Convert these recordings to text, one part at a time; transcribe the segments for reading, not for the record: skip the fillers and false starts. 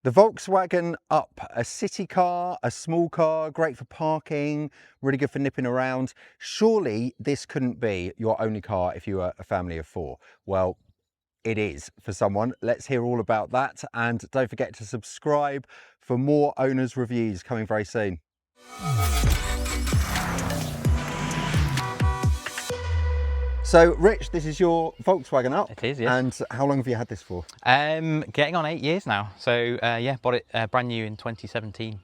The Volkswagen Up, a city car, a small car, great for parking, really good for nipping around. Surely this couldn't be your only car if you were a family of four. Well, it is for someone. Let's hear all about that. And don't forget to subscribe for more owners' reviews coming very soon. So, Rich, this is your Volkswagen Up. It is, yes. And how long have you had this for? Getting on 8 years now. So yeah, bought it brand new in 2017.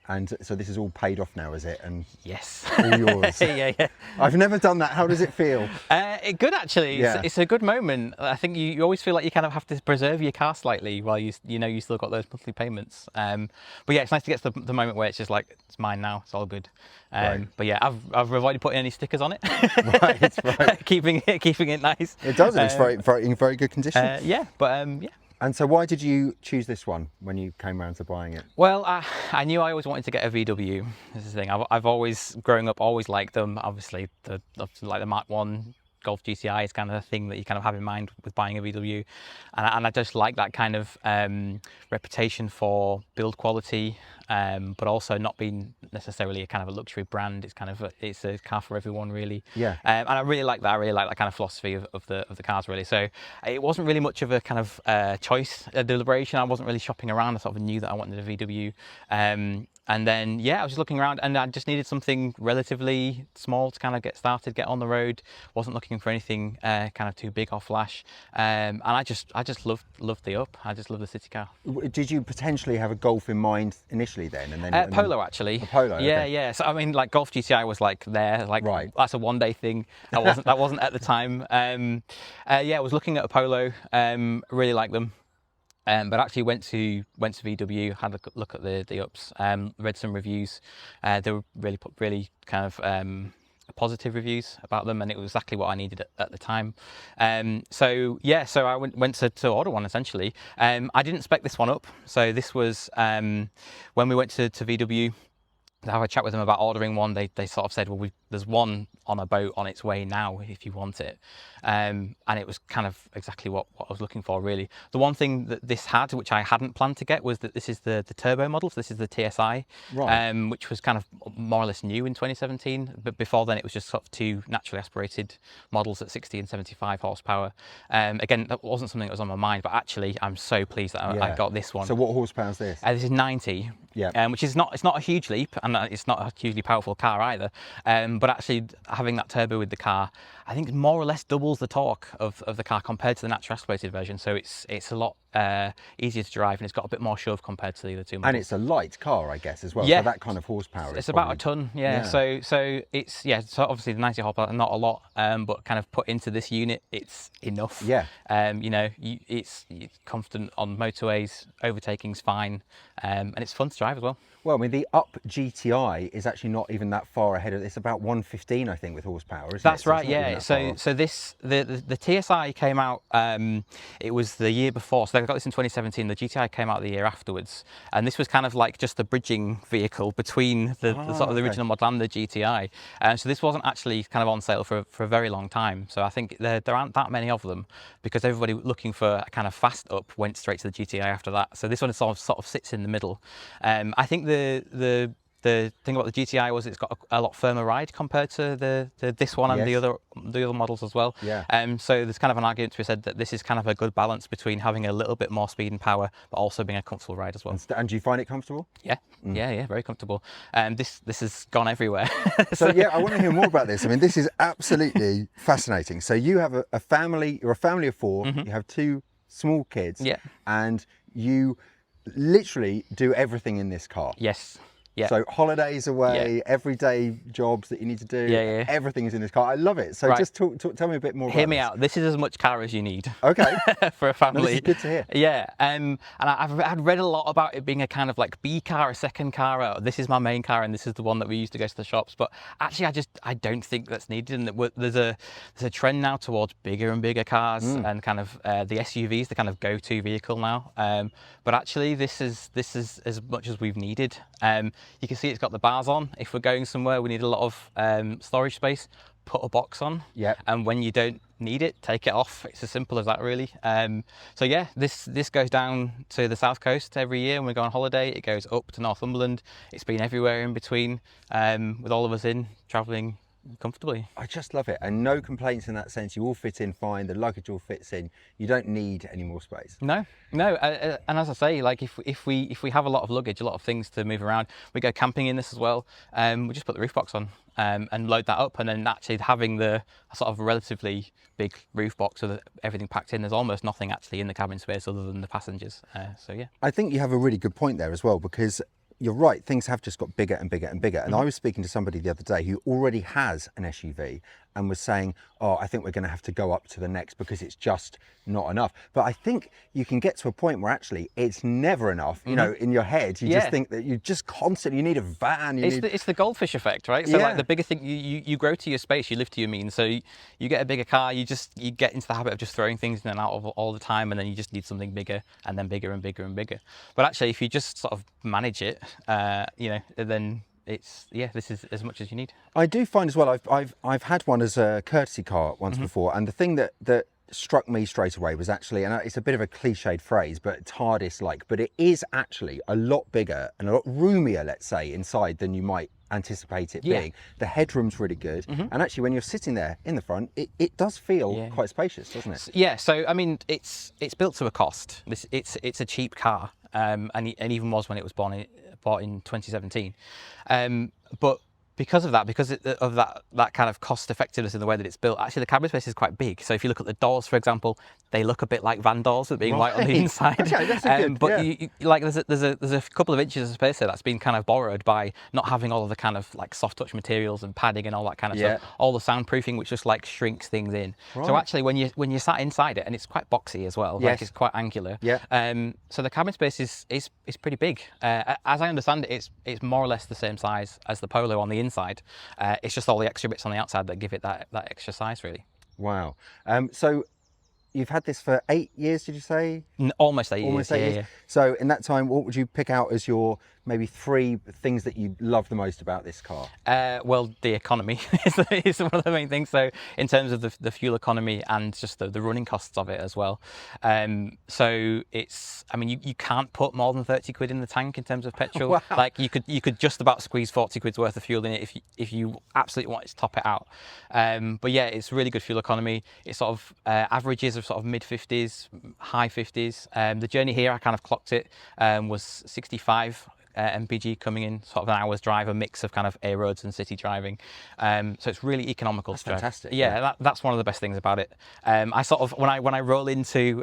And so this is all paid off now, is it? And Yes. all yours. Yeah. I've never done that. How does it feel? Good actually. Yeah. It's a good moment. I think you always feel like you kind of have to preserve your car slightly while you know you still got those monthly payments. But yeah, it's nice to get to the moment where it's just like it's mine now. It's all good. Right. But yeah, I've avoided putting any stickers on it. Right. keeping it nice. It does, and it's in very good condition. Yeah. And so why did you choose this one when you came around to buying it? Well, I knew I always wanted to get a VW. This is the thing. I've always, growing up, always liked them. Obviously, like the Mark 1 Golf GTI is kind of the thing that you kind of have in mind with buying a VW. And I just like that kind of reputation for build quality, but also not being necessarily a kind of a luxury brand. It's kind of it's a car for everyone, really. Yeah. And I really like that. I really like that kind of philosophy of the cars, really. So it wasn't really much of a kind of choice, a deliberation. I wasn't really shopping around. I sort of knew that I wanted a VW. And then, yeah, I was just looking around and I just needed something relatively small to kind of get started, get on the road. Wasn't looking for anything kind of too big or flash. And I just loved the Up. I just love the city car. Did you potentially have a Golf in mind initially then? And then Polo, actually. A Polo, yeah, okay. yeah. So I mean, like Golf GTI was like there, like Right. That's a one-day thing. That wasn't at the time. Yeah, I was looking at a Polo. Really liked them. But actually went to VW, had a look at the Ups, read some reviews. They were really kind of positive reviews about them, and it was exactly what I needed at the time. So I went to order one essentially. I didn't spec this one up, so this was when we went to VW to have a chat with them about ordering one. They sort of said, well, there's one on a boat on its way now if you want it. And it was kind of exactly what I was looking for, really. The one thing that this had, which I hadn't planned to get, was that this is the turbo model. So this is the TSI, right. Which was kind of more or less new in 2017. But before then, it was just sort of two naturally aspirated models at 60 and 75 horsepower. Again, that wasn't something that was on my mind, but actually, I'm so pleased that I got this one. So what horsepower is this? This is 90. Yeah. Which is not a huge leap, and it's not a hugely powerful car either. But actually, having that turbo with the car, I think more or less doubles the torque of the car compared to the naturally aspirated version. So it's a lot easier to drive, and it's got a bit more shove compared to the other two models. And it's a light car, I guess, as well. Yeah. So that kind of horsepower. It's about a ton, yeah. So it's so obviously the 90 horsepower, not a lot, but kind of put into this unit, it's enough. Yeah. It's confident on motorways, overtaking's fine, and it's fun to drive as well. Well, I mean, the Up GTI is actually not even that far ahead of. It's about 115, I think, with horsepower, isn't it? That's right, it's not even yeah. that far. So this the TSI came out. It was the year before. So they got this in 2017. The GTI came out the year afterwards, and this was kind of like just the bridging vehicle between the sort of the original model and the GTI. So this wasn't actually kind of on sale for a very long time. So I think there aren't that many of them because everybody looking for a kind of fast Up went straight to the GTI after that. So this one sort of sits in the middle. I think the thing about the GTI was it's got a lot firmer ride compared to this one and the other models as well. Yeah. So there's kind of an argument to be said that this is kind of a good balance between having a little bit more speed and power, but also being a comfortable ride as well. And do you find it comfortable? Yeah. Yeah, very comfortable. This has gone everywhere. So yeah, I want to hear more about this. I mean, this is absolutely fascinating. So you have a family. You're a family of four. Mm-hmm. You have two small kids. Yeah. And you literally do everything in this car. Yes. Yeah. So holidays away, everyday jobs that you need to do, everything is in this car. I love it. So just tell me a bit more about Hear me this. out. This is as much car as you need. Okay. For a family. No, this is good to hear. Yeah. And I'd read a lot about it being a kind of like B car, a second car. Or this is my main car and this is the one that we use to go to the shops. But actually, I don't think that's needed. And there's a trend now towards bigger and bigger cars and kind of the SUVs, the kind of go-to vehicle now. But actually, this is as much as we've needed. You can see it's got the bars on. If we're going somewhere, we need a lot of storage space. put a box on. Yep. And when you don't need it, take it off. It's as simple as that, really. So yeah, this goes down to the south coast every year when we go on holiday. It goes up to Northumberland. It's been everywhere in between, with all of us in travelling comfortably. I just love it, and no complaints in that sense. You all fit in fine. The luggage all fits in. You don't need any more space. No, and as I say, like if we have a lot of luggage, a lot of things to move around, we go camping in this as well. We just put the roof box on and load that up, and then actually having the sort of relatively big roof box with everything packed in, there's almost nothing actually in the cabin space other than the passengers. So yeah, I think you have a really good point there as well, because you're right, things have just got bigger and bigger and bigger. And I was speaking to somebody the other day who already has an SUV and was saying, oh, I think we're going to have to go up to the next because it's just not enough. But I think you can get to a point where actually it's never enough. You know, in your head, you just think that you just constantly, you need a van. It's the goldfish effect, right? So like the bigger thing, you grow to your space, you live to your means. So you get a bigger car, you get into the habit of just throwing things in and out of all the time, and then you just need something bigger and then bigger and bigger and bigger. But actually, if you just sort of manage it, then this is as much as you need. I do find as well, I've had one as a courtesy car once before, and the thing that struck me straight away was actually, and it's a bit of a cliched phrase, but TARDIS-like, but it is actually a lot bigger and a lot roomier, let's say, inside than you might anticipate it being. The headroom's really good, and actually when you're sitting there in the front, it does feel quite spacious, doesn't it? Yeah, so I mean, it's built to a cost. It's a cheap car, and even was when it was bought in 2017. But because of that kind of cost effectiveness in the way that it's built, actually the cabin space is quite big. So if you look at the doors, for example, they look a bit like van doors with being white on the inside. Okay, that's a good, but you, like there's a couple of inches of space there that's been kind of borrowed by not having all of the kind of like soft touch materials and padding and all that kind of stuff. All the soundproofing, which just like shrinks things in. So actually when you sat inside it, and it's quite boxy as well, like it's quite angular. So the cabin space is pretty big. As I understand it, it's more or less the same size as the Polo on the inside. It's just all the extra bits on the outside that give it that extra size, really. Wow. So you've had this for 8 years, did you say? Almost 8 years. Almost 8 years. Yeah. So in that time, what would you pick out as your maybe 3 things that you love the most about this car? Well, the economy is one of the main things. So in terms of the fuel economy and just the running costs of it as well. So it's, I mean, you can't put more than 30 quid in the tank in terms of petrol. Wow. Like you could just about squeeze 40 quid's worth of fuel in it if you absolutely wanted to top it out. But yeah, it's really good fuel economy. It's sort of averages of sort of mid 50s, high 50s. The journey here, I kind of clocked it, was 65 mpg coming in, sort of an hour's drive, a mix of kind of A roads and city driving. So it's really economical to drive. Fantastic. Yeah, that's one of the best things about it. I sort of, when I roll into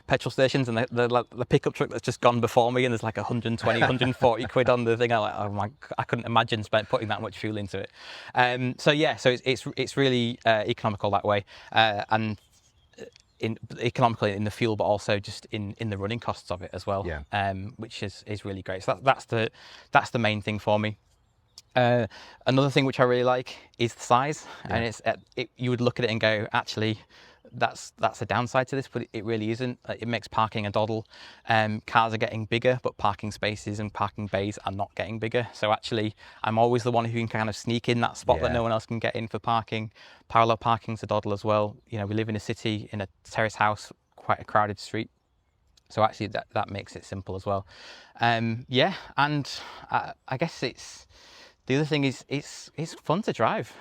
petrol stations and the pickup truck that's just gone before me and there's like 120, 140 quid on the thing, I'm like, oh my, I couldn't imagine putting that much fuel into it. So it's really economical that way. And economically in the fuel, but also just in the running costs of it as well. Which is really great. So that's the main thing for me. Another thing which I really like is the size, and you would look at it and go, actually, that's a downside to this, but it really isn't. It makes parking a doddle. Cars are getting bigger, but parking spaces and parking bays are not getting bigger. So actually, I'm always the one who can kind of sneak in that spot that no one else can get in for parking. Parallel parking's a doddle as well. You know, we live in a city, in a terrace house, quite a crowded street. So actually, that makes it simple as well. And I guess the other thing is it's fun to drive.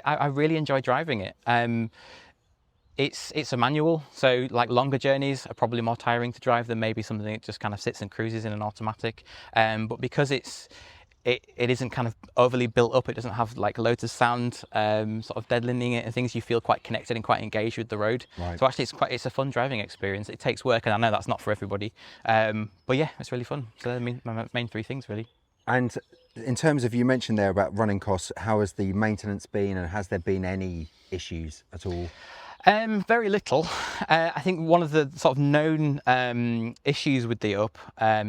I really enjoy driving it. It's a manual, so like longer journeys are probably more tiring to drive than maybe something that just kind of sits and cruises in an automatic. But because it isn't kind of overly built up, it doesn't have like loads of sound sort of deadening it and things, you feel quite connected and quite engaged with the road. So actually it's a fun driving experience. It takes work, and I know that's not for everybody. But yeah, it's really fun. So my main 3 things really. And in terms of, you mentioned there about running costs, how has the maintenance been, and has there been any issues at all? Very little. I think one of the sort of known issues with the Up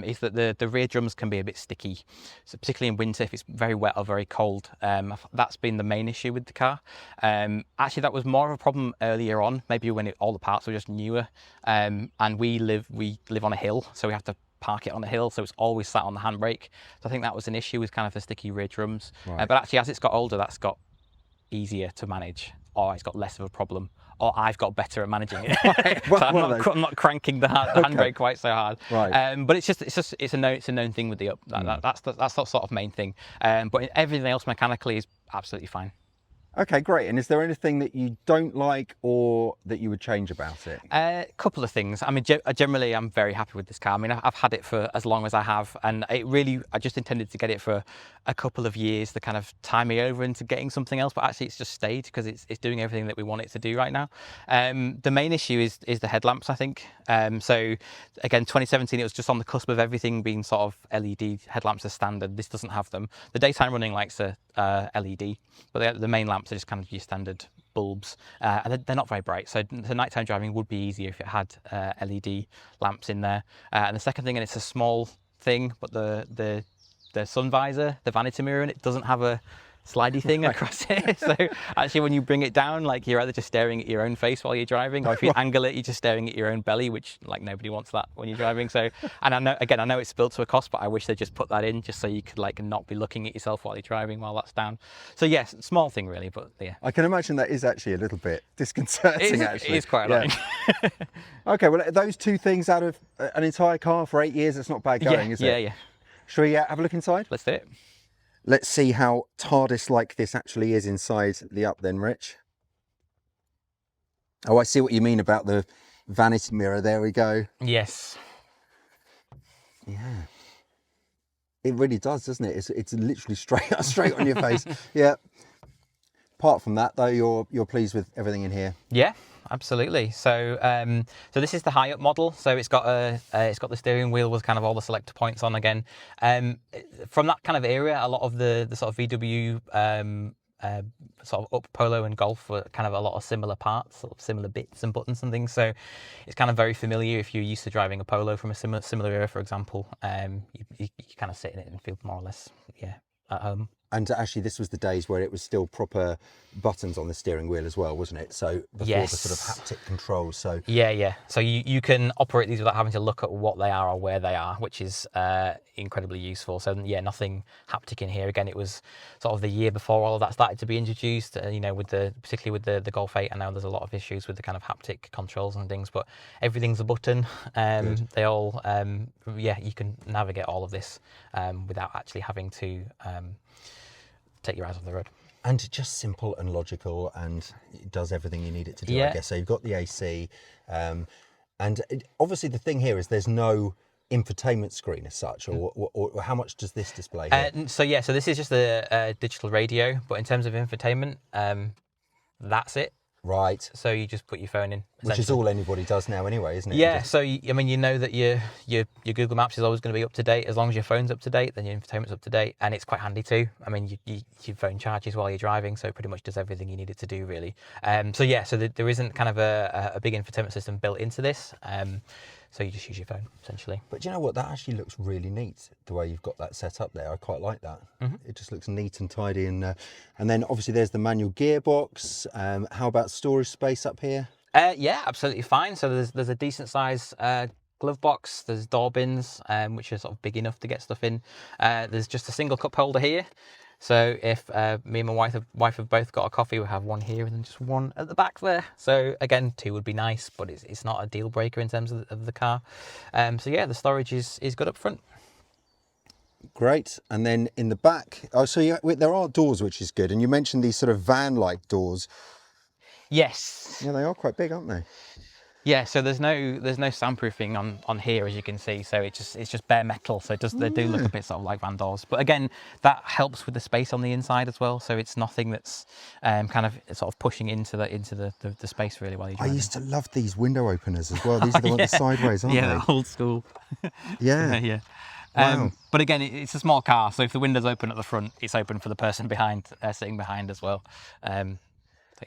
is that the rear drums can be a bit sticky. So particularly in winter, if it's very wet or very cold, that's been the main issue with the car. Actually, that was more of a problem earlier on, maybe when all the parts were just newer. And we live on a hill, so we have to park it on a hill, so it's always sat on the handbrake. So I think that was an issue with kind of the sticky rear drums. But actually, as it's got older, that's got easier to manage, or it's got less of a problem, or I've got better at managing it. Well, So I'm not cranking the handbrake quite so hard. Right. But it's a known thing with the Up. That's the sort of main thing. But everything else mechanically is absolutely fine. Okay, great. And is there anything that you don't like or that you would change about it? A couple of things. I mean, generally, I'm very happy with this car. I mean, I've had it for as long as I have, and I just intended to get it for a couple of years to kind of tie me over into getting something else, but actually it's just stayed because it's doing everything that we want it to do right now. The main issue is the headlamps, I think. So again, 2017, it was just on the cusp of everything being sort of LED headlamps as standard. This doesn't have them. The daytime running lights are LED, but the main lamps are just kind of your standard bulbs, and they're not very bright, so nighttime driving would be easier if it had LED lamps in there. And the second thing, and it's a small thing, but the sun visor, the vanity mirror in it, doesn't have a slidey thing across it. So actually when you bring it down, like, you're either just staring at your own face while you're driving, or if you angle it, you're just staring at your own belly, which, like, nobody wants that when you're driving. So, and I know it's built to a cost, but I wish they just put that in just so you could, like, not be looking at yourself while you're driving while that's down. So yes, small thing really, but yeah. I can imagine that is actually a little bit disconcerting, actually. It is quite annoying. Okay, well, those two things out of an entire car for 8 years, it's not bad going, is it? Yeah. Shall we have a look inside? Let's do it. Let's see how TARDIS-like this actually is inside the Up then, Rich. Oh, I see what you mean about the vanity mirror. There we go. Yes. Yeah. It really does, doesn't it? It's literally straight on your face. Yeah. Apart from that, though, you're pleased with everything in here. Yeah, absolutely. So so this is the high up model. So it's got the steering wheel with kind of all the selector points on again. From that kind of area, a lot of the sort of VW sort of Up Polo and Golf were kind of a lot of similar parts, sort of similar bits and buttons and things. So it's kind of very familiar if you're used to driving a Polo from a similar era, for example. You kind of sit in it and feel more or less, at home. And actually, this was the days where it was still proper buttons on the steering wheel as well, wasn't it? So before the sort of haptic controls. So yeah. So you can operate these without having to look at what they are or where they are, which is incredibly useful. So yeah, nothing haptic in here. Again, it was sort of the year before all of that started to be introduced. Particularly with the Golf 8, I know there's a lot of issues with the kind of haptic controls and things, but everything's a button. They all you can navigate all of this without actually having to take your eyes off the road. And just simple and logical, and it does everything you need it to do, I guess. So you've got the AC, obviously the thing here is there's no infotainment screen as such, or how much does this display here? So this is just a digital radio, but in terms of infotainment, that's it. Right. So you just put your phone in. Which is all anybody does now anyway, isn't it? Yeah, so I mean, you know that your Google Maps is always going to be up to date. As long as your phone's up to date, then your infotainment's up to date, and it's quite handy too. I mean, your phone charges while you're driving, so it pretty much does everything you need it to do, really. So there isn't kind of a big infotainment system built into this. So you just use your phone, essentially. But you know what? That actually looks really neat, the way you've got that set up there. I quite like that. Mm-hmm. It just looks neat and tidy. And then obviously there's the manual gearbox. How about storage space up here? Yeah, absolutely fine. So there's a decent size glove box. There's door bins, which are sort of big enough to get stuff in. There's just a single cup holder here. So if me and my wife have both got a coffee, we have one here and then just one at the back there. So again, 2 would be nice, but it's not a deal breaker in terms of the car. So yeah, the storage is good up front. Great. And then in the back, there are doors, which is good. And you mentioned these sort of van-like doors. Yes. Yeah, they are quite big, aren't they? Yeah, so there's no soundproofing on here, as you can see. So it's just bare metal. So they do look a bit sort of like van doors. But again, that helps with the space on the inside as well. So it's nothing that's kind of sort of pushing into the space really while you're driving. I used to love these window openers as well. These are the ones sideways, aren't they? Yeah, old school. Yeah. Wow. But again, it's a small car, so if the window's open at the front, it's open for the person sitting behind as well. And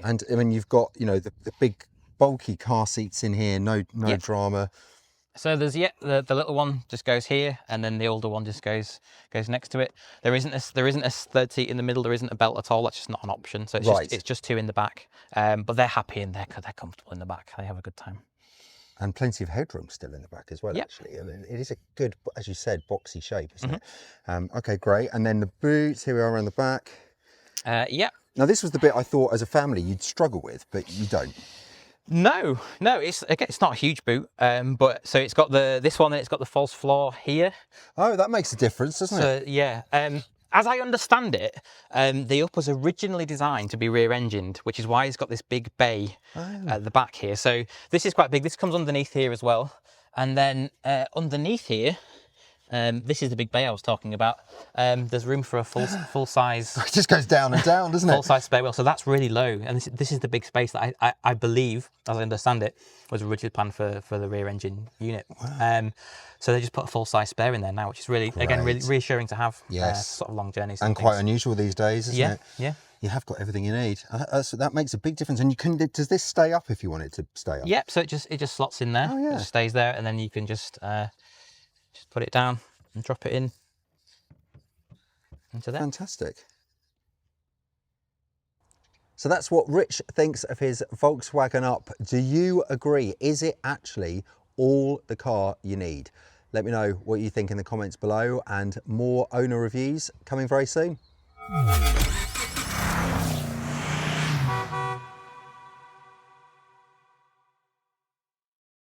I mean, you've got the big bulky car seats in here, no drama. So there's the little one just goes here, and then the older one just goes next to it. There isn't a third seat in the middle. There isn't a belt at all. That's just not an option. So it's just 2 in the back. But they're happy and they're comfortable in the back. They have a good time. And plenty of headroom still in the back as well. Actually, I mean, it is a good, as you said, boxy shape, isn't it? Okay, great. And then the boots. Here we are around the back. Yeah. Now this was the bit I thought as a family you'd struggle with, but you don't. No, it's not a huge boot, but so it's got this one and it's got the false floor here. Oh, that makes a difference, doesn't it? Yeah. As I understand it, the Up was originally designed to be rear-engined, which is why it's got this big bay at the back here. So this is quite big. This comes underneath here as well, and then underneath here. This is the big bay I was talking about. There's room for a full size. It just goes down and down, doesn't it? Full size spare wheel. So that's really low, and this is the big space that I believe, as I understand it, was originally planned for the rear engine unit. Wow. So they just put a full size spare in there now, which is really again really reassuring to have. Yes. Sort of long journeys and quite unusual these days, isn't it? Yeah. You have got everything you need. That makes a big difference. And you can. Does this stay up if you want it to stay up? Yep. So it just slots in there. Oh, yeah. It just stays there, and then you can just put it down and drop it in into there. Fantastic. So that's what Rich thinks of his Volkswagen Up. Do you agree? Is it actually all the car you need? Let me know what you think in the comments below, and more owner reviews coming very soon.